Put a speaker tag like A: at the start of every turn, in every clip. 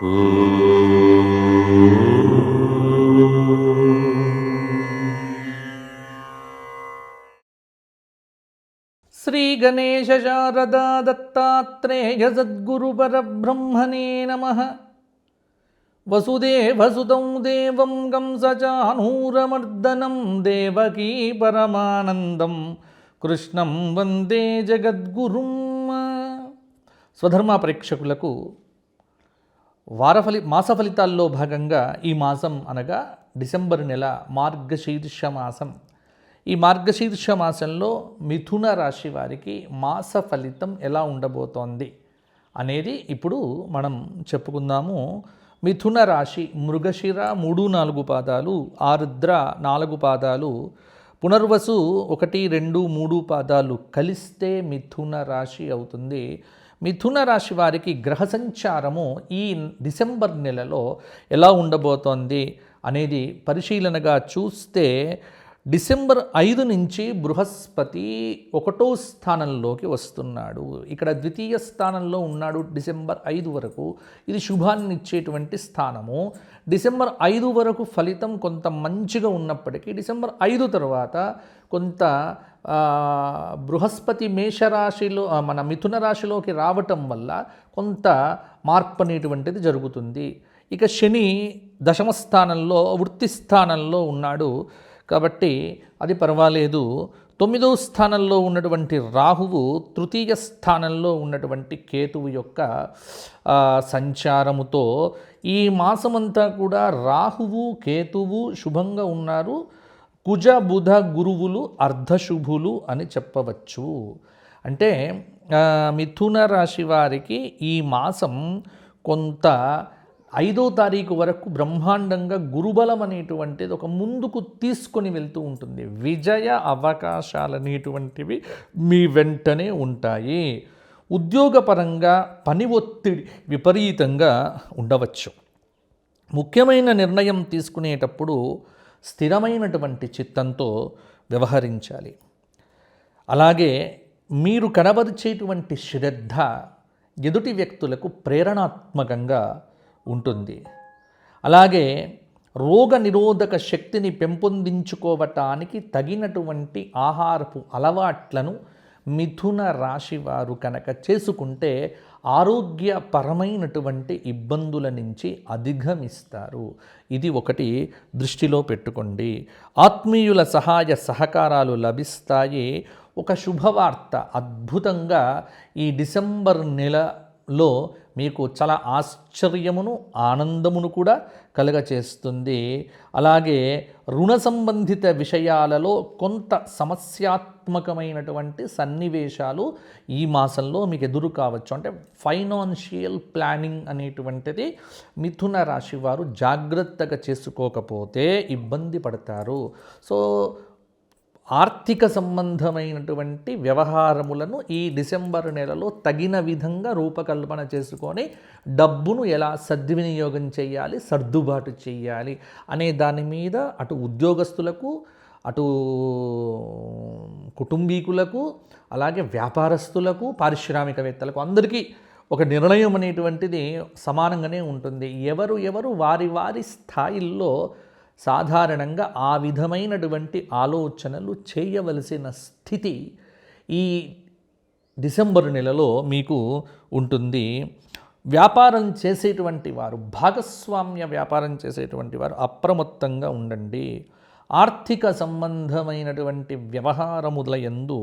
A: శ్రీ గణేశ శారదా దత్తాత్రేయ సద్గురు పరబ్రహ్మణే నమః. వసుదేవసుతం దేవం కంసచానూరమర్దనం దేవకీ పరమానందం కృష్ణం వందే జగద్గురుం. స్వధర్మ ప్రేక్షకులకు మాస ఫలితాల్లో భాగంగా ఈ మాసం అనగా డిసెంబర్ నెల మార్గశీర్ష మాసం. ఈ మార్గశీర్ష మాసంలో మిథున రాశి వారికి మాస ఫలితం ఎలా ఉండబోతోంది అనేది ఇప్పుడు మనం చెప్పుకుందాము. మిథున రాశి మృగశిర 3-4 పాదాలు, ఆరుద్ర 4 పాదాలు, పునర్వసు 1, 2, 3 పాదాలు కలిస్తే మిథున రాశి అవుతుంది. మిథున రాశి వారికి గ్రహ సంచారము ఈ డిసెంబర్ నెలలో ఎలా ఉండబోతోంది అనేది పరిశీలనగా చూస్తే డిసెంబర్ 5 నుంచి బృహస్పతి 1వ స్థానంలోకి వస్తున్నాడు. ఇక్కడ ద్వితీయ స్థానంలో ఉన్నాడు డిసెంబర్ 5 వరకు. ఇది శుభాన్ని ఇచ్చేటువంటి స్థానము. డిసెంబర్ 5 వరకు ఫలితం కొంత మంచిగా ఉన్నప్పటికీ డిసెంబర్ 5 తర్వాత కొంత బృహస్పతి మేషరాశిలో మన మిథున రాశిలోకి రావటం వల్ల కొంత మార్పు అనేటువంటిది జరుగుతుంది. ఇక శని 10వ స్థానంలో వృత్తి స్థానంలో ఉన్నాడు కాబట్టి అది పర్వాలేదు. 9వ స్థానంలో ఉన్నటువంటి రాహువు తృతీయ స్థానంలో ఉన్నటువంటి కేతువు యొక్క సంచారముతో ఈ మాసమంతా కూడా రాహువు కేతువు శుభంగా ఉన్నారు. కుజ బుధ గురువులు అర్ధశుభులు అని చెప్పవచ్చు. అంటే మిథున రాశి వారికి ఈ మాసం కొంత 5వ తారీఖు వరకు బ్రహ్మాండంగా గురుబలం అనేటువంటిది ఒక ముందుకు తీసుకొని వెళ్తూ ఉంటుంది. విజయ అవకాశాలు అనేటువంటివి మీ వెంటనే ఉంటాయి. ఉద్యోగపరంగా పని ఒత్తిడి విపరీతంగా ఉండవచ్చు. ముఖ్యమైన నిర్ణయం తీసుకునేటప్పుడు స్థిరమైనటువంటి చిత్తంతో వ్యవహరించాలి. అలాగే మీరు కనబరిచేటువంటి శ్రద్ధ ఎదుటి వ్యక్తులకు ప్రేరణాత్మకంగా ఉంటుంది. అలాగే రోగ నిరోధక శక్తిని పెంపొందించుకోవటానికి తగినటువంటి ఆహారపు అలవాట్లను మిథున రాశి వారు కనుక చేసుకుంటే ఆరోగ్యపరమైనటువంటి ఇబ్బందుల నుంచి అధిగమిస్తారు. ఇది ఒకటి దృష్టిలో పెట్టుకోండి. ఆత్మీయుల సహాయ సహకారాలు లభిస్తాయి. ఒక శుభవార్త అద్భుతంగా ఈ డిసెంబర్ నెలలో మీకు చాలా ఆశ్చర్యమును ఆనందమును కూడా కలుగచేస్తుంది. అలాగే రుణ సంబంధిత విషయాలలో కొంత సమస్యాత్మకమైనటువంటి సన్నివేశాలు ఈ మాసంలో మీకు ఎదురు కావచ్చు. అంటే ఫైనాన్షియల్ ప్లానింగ్ అనేటువంటిది మిథున రాశి వారు జాగ్రత్తగా చేసుకోకపోతే ఇబ్బంది పడతారు. సో ఆర్థిక సంబంధమైనటువంటి వ్యవహారములను ఈ డిసెంబర్ నెలలో తగిన విధంగా రూపకల్పన చేసుకొని డబ్బును ఎలా సద్వినియోగం చేయాలి, సర్దుబాటు చేయాలి అనే దాని మీద అటు ఉద్యోగస్తులకు, అటు కుటుంబీకులకు, అలాగే వ్యాపారస్తులకు, పారిశ్రామికవేత్తలకు అందరికీ ఒక నిర్ణయం అనేటువంటిది సమానంగానే ఉంటుంది. ఎవరు వారి వారి స్థాయిల్లో సాధారణంగా ఆ విధమైనటువంటి ఆలోచనలు చేయవలసిన స్థితి ఈ డిసెంబర్ నెలలో మీకు ఉంటుంది. వ్యాపారం చేసేటువంటి వారు, భాగస్వామ్య వ్యాపారం చేసేటువంటి వారు అప్రమత్తంగా ఉండండి. ఆర్థిక సంబంధమైనటువంటి వ్యవహారముల యందు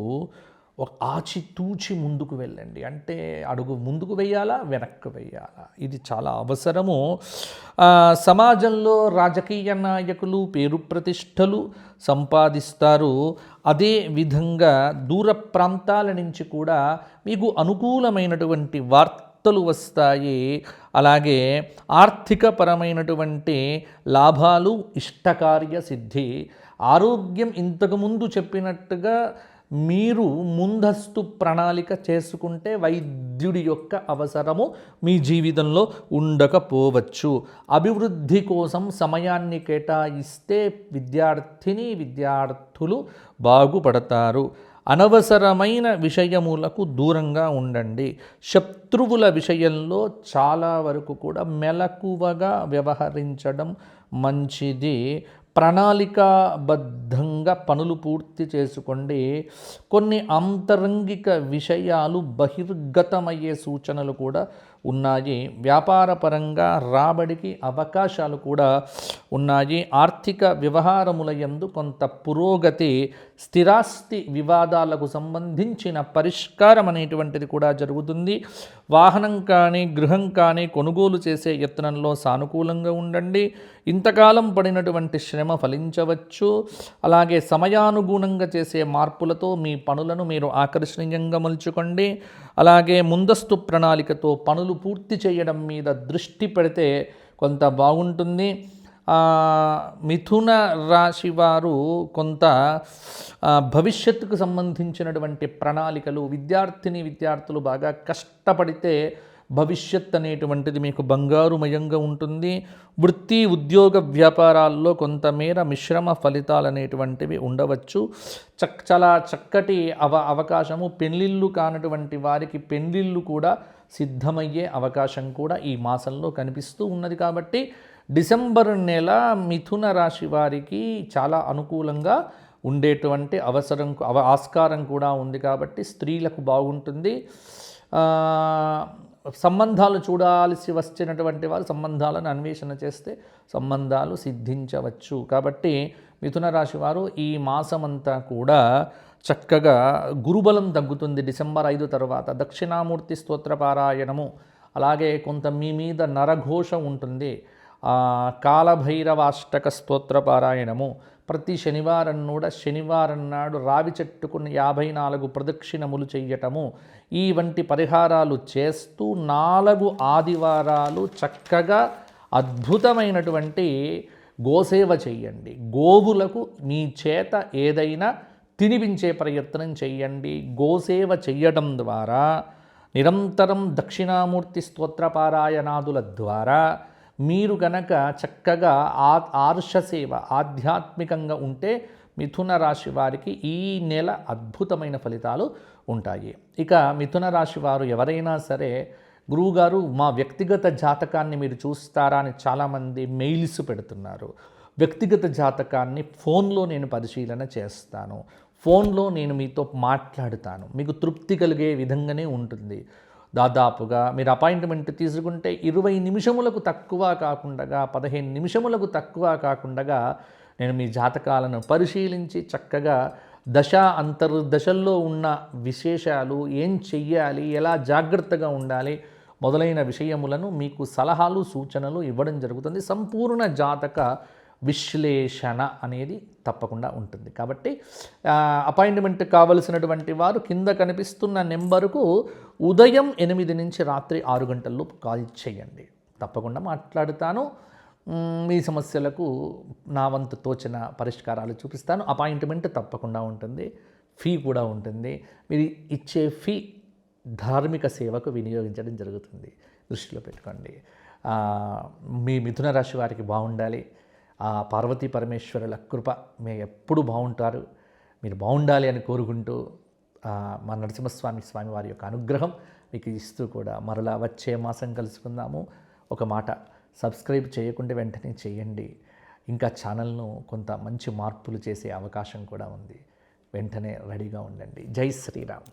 A: ఒక ఆచితూచి ముందుకు వెళ్ళండి. అంటే అడుగు ముందుకు వెయ్యాలా, వెనక్కి వెయ్యాలా, ఇది చాలా అవసరము. సమాజంలో రాజకీయ నాయకులు పేరు ప్రతిష్టలు సంపాదిస్తారు. అదే విధంగా దూర ప్రాంతాల నుంచి కూడా మీకు అనుకూలమైనటువంటి వార్తలు వస్తాయి. అలాగే ఆర్థికపరమైనటువంటి లాభాలు, ఇష్టకార్య సిద్ధి. ఆరోగ్యం ఇంతకుముందు చెప్పినట్టుగా మీరు ముందస్తు ప్రణాళిక చేసుకుంటే వైద్యుడి యొక్క అవసరము మీ జీవితంలో ఉండకపోవచ్చు. అభివృద్ధి కోసం సమయాన్ని కేటాయిస్తే విద్యార్థులు బాగుపడతారు. అనవసరమైన విషయములకు దూరంగా ఉండండి. శత్రువుల విషయంలో చాలా వరకు కూడా మెలకువగా వ్యవహరించడం మంచిది. ప్రణాళికాబద్ధంగా పనులు పూర్తి చేసుకోండి. కొన్ని ఆంతరంగిక విషయాలు బహిర్గతమయ్యే సూచనలు కూడా ఉన్నాయి. వ్యాపార పరంగా రాబడికి అవకాశాలు కూడా ఉన్నాయి. ఆర్థిక వ్యవహారముల యందు కొంత పురోగతి, స్థిరాస్తి వివాదాలకు సంబంధించిన పరిష్కారం అనేటువంటిది కూడా జరుగుతుంది. వాహనం కానీ గృహం కానీ కొనుగోలు చేసే యత్నంలో సానుకూలంగా ఉండండి. ఇంతకాలం పడినటువంటి శ్రమ ఫలించవచ్చు. అలాగే సమయానుగుణంగా చేసే మార్పులతో మీ పనులను మీరు ఆకర్షణీయంగా మలుచుకోండి. అలాగే ముందస్తు ప్రణాళికతో పనులు పూర్తి చేయడం మీద దృష్టి పెడితే కొంత బాగుంటుంది. మిథున రాశి వారు కొంత భవిష్యత్తుకు సంబంధించినటువంటి ప్రణాళికలు, విద్యార్థులు బాగా కష్టపడితే భవిష్యత్ అనేటువంటిది మీకు బంగారుమయంగా ఉంటుంది. వృత్తి ఉద్యోగ వ్యాపారాల్లో కొంతమేర మిశ్రమ ఫలితాలు అనేటువంటివి ఉండవచ్చు. చాలా చక్కటి అవకాశము. పెళ్ళిళ్ళు కానటువంటి వారికి పెళ్ళిళ్ళు కూడా సిద్ధమయ్యే అవకాశం కూడా ఈ మాసంలో కనిపిస్తూ ఉన్నది. కాబట్టి డిసెంబర్ నెల మిథున రాశి వారికి చాలా అనుకూలంగా ఉండేటువంటి ఆస్కారం కూడా ఉంది. కాబట్టి స్త్రీలకు బాగుంటుంది. సంబంధాలు చూడాల్సి వచ్చినటువంటి వారు సంబంధాలను అన్వేషణ చేస్తే సంబంధాలు సిద్ధించవచ్చు. కాబట్టి మిథున రాశి వారు ఈ మాసమంతా కూడా చక్కగా గురుబలం తగ్గుతుంది. డిసెంబర్ 5 తర్వాత దక్షిణామూర్తి స్తోత్ర పారాయణము, అలాగే కొంత మీ మీద నరఘోష ఉంటుంది. కాలభైరవాష్టక స్తోత్ర పారాయణము, ప్రతి శనివారం నాడు రావి చెట్టుకు 54 ప్రదక్షిణములు చెయ్యటము, ఈ వంటి పరిహారాలు చేస్తూ 4 ఆదివారాలు చక్కగా అద్భుతమైనటువంటి గోసేవ చెయ్యండి. గోవులకు మీ చేత ఏదైనా తినిపించే ప్రయత్నం చెయ్యండి. గోసేవ చెయ్యడం ద్వారా, నిరంతరం దక్షిణామూర్తి స్తోత్రపారాయణాదుల ద్వారా మీరు గనక చక్కగా ఆర్షసేవ ఆధ్యాత్మికంగా ఉంటే మిథున రాశి వారికి ఈ నెల అద్భుతమైన ఫలితాలు ఉంటాయి. ఇక మిథున రాశి వారు ఎవరైనా సరే, గురువుగారు మా వ్యక్తిగత జాతకాన్ని మీరు చూస్తారా అని చాలామంది మెయిల్స్ పెడుతున్నారు. వ్యక్తిగత జాతకాన్ని ఫోన్లో నేను పరిశీలన చేస్తాను, ఫోన్లో నేను మీతో మాట్లాడుతాను, మీకు తృప్తి కలిగే విధంగానే ఉంటుంది. దాదాపుగా మీరు అపాయింట్మెంట్ తీసుకుంటే 20 నిమిషములకు తక్కువ కాకుండా, 15 నిమిషములకు తక్కువ కాకుండా నేను మీ జాతకాలను పరిశీలించి చక్కగా అంతర్దశల్లో ఉన్న విశేషాలు, ఏం చెయ్యాలి, ఎలా జాగ్రత్తగా ఉండాలి మొదలైన విషయములను మీకు సలహాలు సూచనలు ఇవ్వడం జరుగుతుంది. సంపూర్ణ జాతక విశ్లేషణ అనేది తప్పకుండా ఉంటుంది. కాబట్టి అపాయింట్మెంట్ కావలసినటువంటి వారు కింద కనిపిస్తున్న నెంబరుకు ఉదయం 8 నుంచి రాత్రి 6 గంటల్లోపు కాల్ చేయండి. తప్పకుండా మాట్లాడుతాను. మీ సమస్యలకు నా వంతు తోచిన పరిష్కారాలు చూపిస్తాను. అపాయింట్మెంట్ తప్పకుండా ఉంటుంది, ఫీ కూడా ఉంటుంది. మీరు ఇచ్చే ఫీ ధార్మిక సేవకు వినియోగించడం జరుగుతుంది. దృష్టిలో పెట్టుకోండి. మీ మిథున రాశి వారికి బాగుండాలి. పార్వతీ పరమేశ్వరుల కృప మీ ఎప్పుడు బాగుంటారు, మీరు బాగుండాలి అని కోరుకుంటూ మా నరసింహస్వామి వారి యొక్క అనుగ్రహం మీకు ఇస్తూ కూడా మరలా వచ్చే మాసం కలుసుకుందాము. ఒక మాట, సబ్స్క్రైబ్ చేయకుండా వెంటనే చేయండి. ఇంకా ఛానల్ను కొంత మంచి మార్పులు చేసే అవకాశం కూడా ఉంది. వెంటనే రెడీగా ఉండండి. జై శ్రీరామ్.